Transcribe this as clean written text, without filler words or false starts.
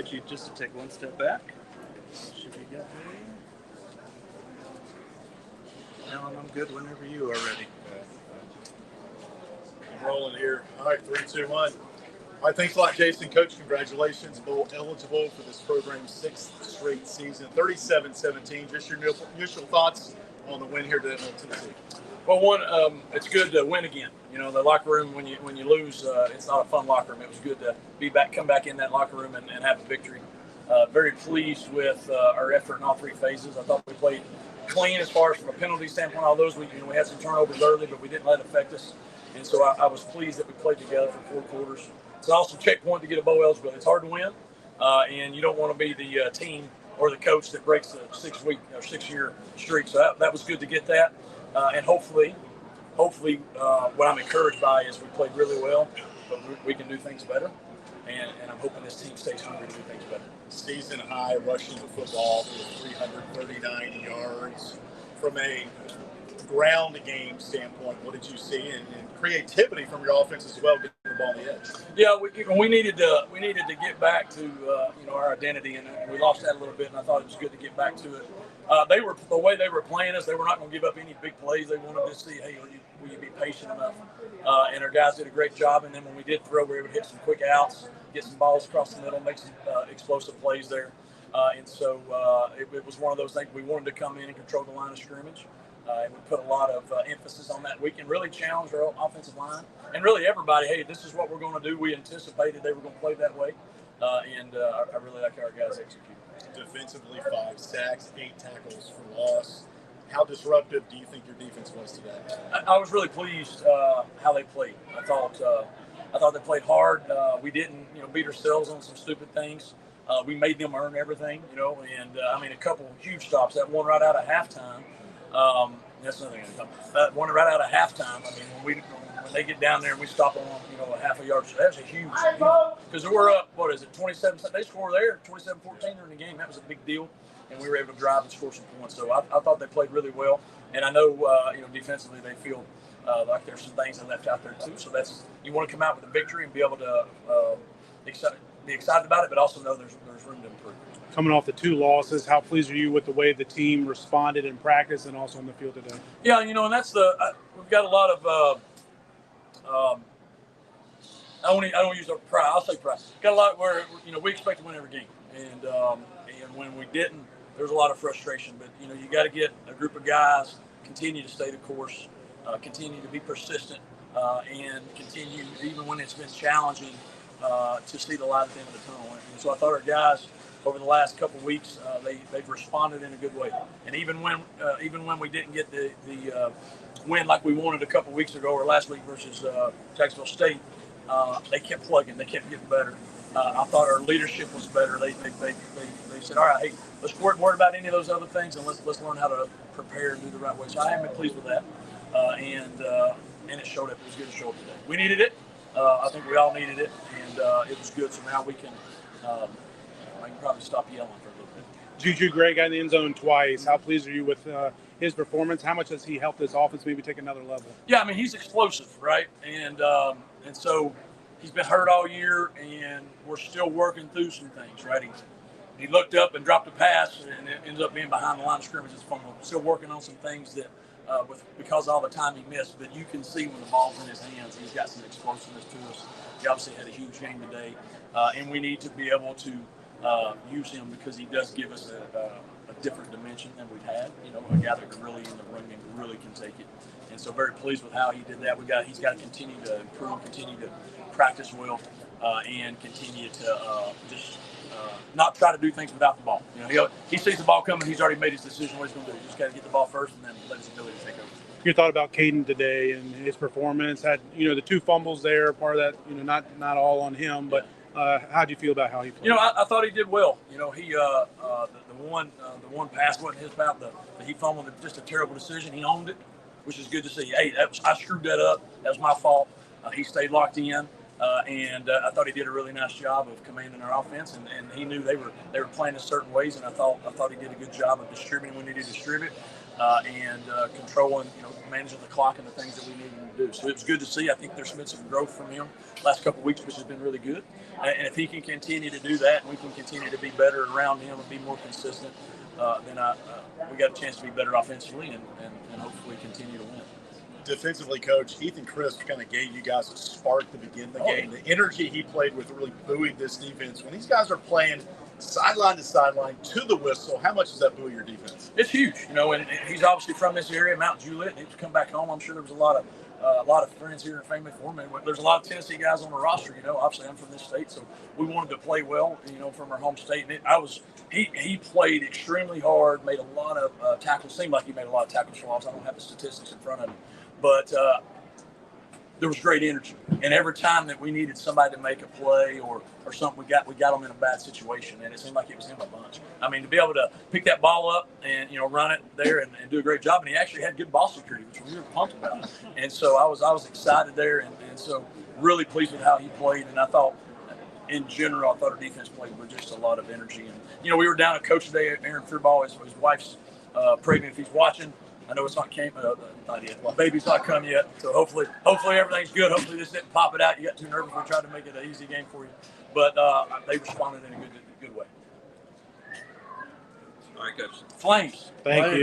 get you just to take one step back. Should be good. Alan, I'm good whenever you are ready. I'm rolling here. All right, 3, 2, 1. All right, thanks a lot, Jason. Coach, congratulations. Bowl eligible for this program's 6th straight season, 37-17. Just your initial thoughts on the win here today in Tennessee. Well, one, it's good to win again. You know, the locker room, when you lose, it's not a fun locker room. It was good to come back in that locker room and have a victory. Very pleased with our effort in all 3 phases. I thought we played clean as far as from a penalty standpoint. All those we had some turnovers early, but we didn't let it affect us. And so I was pleased that we played together for 4 quarters. It's an awesome checkpoint to get a bowl eligible. It's hard to win, and you don't want to be the team or the coach that breaks the 6-year streak. So that was good to get that. And hopefully, what I'm encouraged by is we played really well, but we can do things better. And I'm hoping this team stays hungry to do things better. Season high rushing the football for 339 yards. From a ground game standpoint, what did you see? And creativity from your offense as well, getting the ball on the edge. Yeah, we needed to get back to our identity, and we lost that a little bit. And I thought it was good to get back to it. The way they were playing us, they were not going to give up any big plays. They wanted to see, hey, will you be patient enough? And our guys did a great job. And then when we did throw, we were able to hit some quick outs, get some balls across the middle, make some explosive plays there. And so it was one of those things. We wanted to come in and control the line of scrimmage. And we put a lot of emphasis on that. We can really challenge our offensive line and really everybody. Hey, this is what we're going to do. We anticipated they were going to play that way. And I really like how our guys executed. Defensively, 5 sacks, 8 tackles for loss. How disruptive do you think your defense was today? I was really pleased how they played. I thought they played hard. We didn't, beat ourselves on some stupid things. We made them earn everything, and a couple of huge stops. That one right out of halftime. That's another thing. That one right out of halftime. When they get down there and we stop them on, a half a yard. So that was a huge, because we're up. What is it? 27. They score there, 27-14 during the game. That was a big deal, and we were able to drive and score some points. So I thought they played really well, and I know defensively they feel like there's some things they left out there too. So you want to come out with a victory and be able to be excited about it, but also know there's room to improve. Coming off the 2 losses, how pleased are you with the way the team responded in practice and also on the field today? Yeah, and that's we've got a lot of I don't use the pride. I'll say pride. Got a lot where we expect to win every game, and when we didn't, there's a lot of frustration. But you got to get a group of guys continue to stay the course, continue to be persistent, and continue even when it's been challenging to see the light at the end of the tunnel. And so I thought our guys over the last couple of weeks they've responded in a good way. And even when we didn't get the win like we wanted a couple of weeks ago or last week versus Jacksonville State, they kept plugging. They kept getting better. I thought our leadership was better. They said, all right, hey, let's worry about any of those other things and let's learn how to prepare and do the right way. So I am pleased with that, and it showed up. It was good to show up today. We needed it. I think we all needed it, and it was good. So now we can. I can probably stop yelling for a little bit. Juju Greers got in the end zone twice. How pleased are you with his performance? How much has he helped this offense maybe take another level? Yeah, he's explosive, right? And so he's been hurt all year, and we're still working through some things, right? He looked up and dropped a pass, and it ended up being behind the line of scrimmage. It's fun. We're still working on some things that because of all the time he missed, but you can see when the ball's in his hands, he's got some explosiveness to us. He obviously had a huge game today, and we need to be able to use him because he does give us a different dimension than we've had. A guy that can really in the run game really can take it. And so very pleased with how he did that. He's got to continue to improve, continue to practice well, and continue to just not try to do things without the ball. He sees the ball coming, he's already made his decision what he's going to do. He's just got to get the ball first and then let his ability to take over. Your thought about Kaden today and his performance? Had the 2 fumbles there, part of that, not all on him, but how do you feel about how he played? I thought he did well. He the one pass wasn't his path. He fumbled, just a terrible decision. He owned it, which is good to see. Hey, I screwed that up. That was my fault. He stayed locked in, and I thought he did a really nice job of commanding our offense. And he knew they were playing in certain ways, and I thought he did a good job of distributing when he needed to distribute. and controlling, managing the clock and the things that we needed him to do. So it was good to see. I think there's been some growth from him last couple of weeks, which has been really good. And if he can continue to do that, and we can continue to be better around him and be more consistent, then we got a chance to be better offensively and hopefully continue to win. Defensively, Coach, Ethan Crisp kind of gave you guys a spark to begin the game. The energy he played with really buoyed this defense. When these guys are playing sideline to sideline to the whistle, how much does that buoy your defense? It's huge, and he's obviously from this area, Mount Juliet. He's come back home. I'm sure there was a lot of friends here and family for me. There's a lot of Tennessee guys on the roster. Obviously I'm from this state, so we wanted to play well. From our home state. And he played extremely hard, made a lot of tackles. Seemed like he made a lot of tackles for loss. I don't have the statistics in front of him, but there was great energy. And every time that we needed somebody to make a play or something, we got them in a bad situation, and it seemed like it was him a bunch. I mean, to be able to pick that ball up and run it there and do a great job, and he actually had good ball security, which we were pumped about. And so I was excited there, and so really pleased with how he played. And I thought, in general, our defense played with just a lot of energy. And we were down at Coach today, Aaron Furball, his wife's pregnant. If he's watching, I know it's not yet. Well, baby's not come yet, so hopefully everything's good. Hopefully this didn't pop it out. You got too nervous. We tried to make it an easy game for you, but they responded in a good way. All right, Coach. Flames. Thank you.